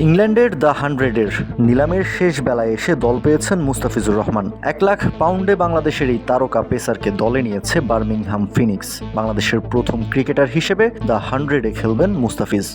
ইংল্যান্ডের দ্য 100-এর নিলামের শেষ বেলায় এসে দল পেয়েছেন মুস্তাফিজুর রহমান। 1 লাখ পাউন্ডে বাংলাদেশের এই তারকা পেসারকে দলে নিয়েছে বার্মিংহাম ফিনিক্স। বাংলাদেশের প্রথম ক্রিকেটার হিসেবে দ্য 100-এ খেলবেন মুস্তাফিজ।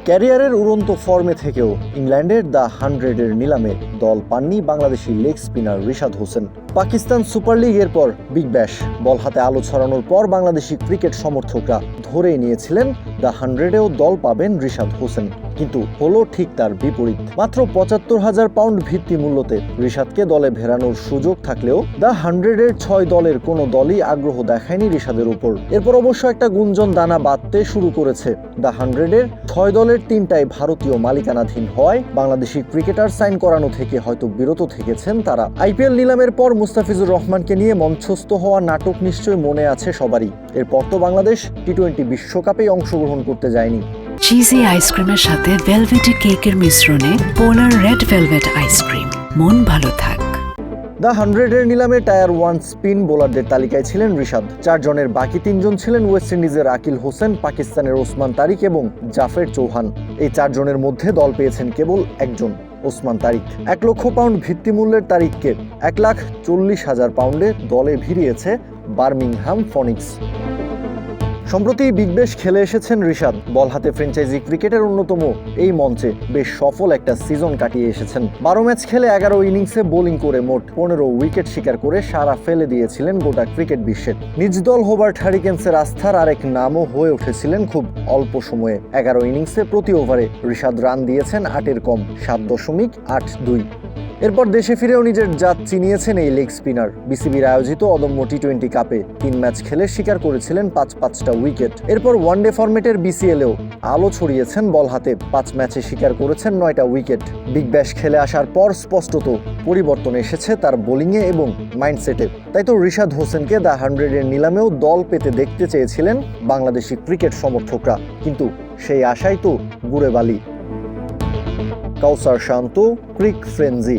ক্যারিয়ারের উড়ন্ত ফর্মে থেকেও ইংল্যান্ডের দ্য 100-এর নিলামে দল পাননি Bangladeshi leg spinner Rishad Hossain. Pakistan super লিগের পর বিগ ব্যাশ বল হাতে আলো ছড়ানোর পর বাংলাদেশি ক্রিকেট সমর্থকরা ধরেই নিয়েছিলেন দ্য 100-এও দল পাবেন রিশাদ হোসেন, কিন্তু হলো ঠিক তার বিপরীত। মাত্র ৭৫,০০০ পাউন্ড ভিত্তি মূল্যতে রিশাদকে দলে ভেড়ানোর সুযোগ থাকলেও দ্য 100-এর ৬ দলের কোনো দলই আগ্রহ দেখায়নি রিশাদের উপর। এরপর অবশ্য একটা গুঞ্জন দানা বাঁধতে শুরু করেছে। দ্য 100-এর ৬ দলের ৩টাই ভারতীয় মালিকানাধীন হওয়ায় বাংলাদেশি ক্রিকেটার সাইন করানো থেকে হয়তো বিরত থেকেছেন তারা। আইপিএল নিলামের পর মুস্তাফিজুর রহমানকে নিয়ে মঞ্চস্থ হওয়া নাটক নিশ্চয়ই মনে আছে সবারই। এরপর তো বাংলাদেশ টি-20 বিশ্বকাপে অংশগ্রহণ করতে যায়নি। চিজি আইসক্রিমের সাথে ভেলভেটি কেকের মিশ্রণে পোলার রেড ভেলভেট আইসক্রিম, মন ভালো থাক। দ্য 100-এর নিলামে টায়ার 1 স্পিন বোলারদের তালিকায় ছিলেন রিশাদ। ৪ জনের বাকি ৩ জন ছিলেন ওয়েস্ট ইন্ডিজের আকিল হোসেন, পাকিস্তানের ওসমান তারিক এবং জাফর চৌহান। এই ৪ জনের মধ্যে দল পেয়েছেন কেবল একজন, ওসমান তারিক। ১ লক্ষ পাউন্ড ভিত্তিমূল্যের তারিককে ১,৪০,০০০ পাউন্ডে দলে ভিড়িয়েছে বার্মিংহাম ফিনিক্স। সম্প্রতি বিগ ব্যাশ খেলে এসেছেন রিশাদ। বল হাতে ফ্র্যাঞ্চাইজি ক্রিকেটের অন্যতম এই মঞ্চে বেশ সফল একটা সিজন কাটিয়ে এসেছেন। ১২ ম্যাচ খেলে ১১ ইনিংসে বোলিং করে মোট ১৫ উইকেট শিকার করে সারা ফেলে দিয়েছিলেন গোটা ক্রিকেট বিশ্বের। নিজ দল হোবার্ট হারিকেন্সের আস্থার আরেক নামও হয়ে উঠেছিলেন খুব অল্প সময়ে। ১১ ইনিংসে প্রতি ওভারে রিশাদ রান দিয়েছেন ৮-এর কম, ৭.৮২। এরপর দেশে ফিরেও নিজের জাত চিনিয়েছেন এই লেগ স্পিনার। বিসিবির আয়োজিত অদম্য টি-20 কাপে ৩ ম্যাচ খেলে শিকার করেছিলেন ৫টা উইকেট। এরপর ওয়ানডে ফরম্যাটের বিসিএলেও আলো ছড়িয়েছেন বল হাতে। ৫ ম্যাচে শিকার করেছেন ৯টা উইকেট। বিগ ব্যাশ খেলে আসার পর স্পষ্টত পরিবর্তন এসেছে তার বোলিংয়ে এবং মাইন্ডসেটে। তাই তো রিশাদ হোসেনকে দ্য 100-এর নিলামেও দল পেতে দেখতে চেয়েছিলেন বাংলাদেশি ক্রিকেট সমর্থকরা, কিন্তু সেই আশাই তো গুড়ে বালি। কাউসার শান্ত, ক্রিক ফ্রেঞ্জি।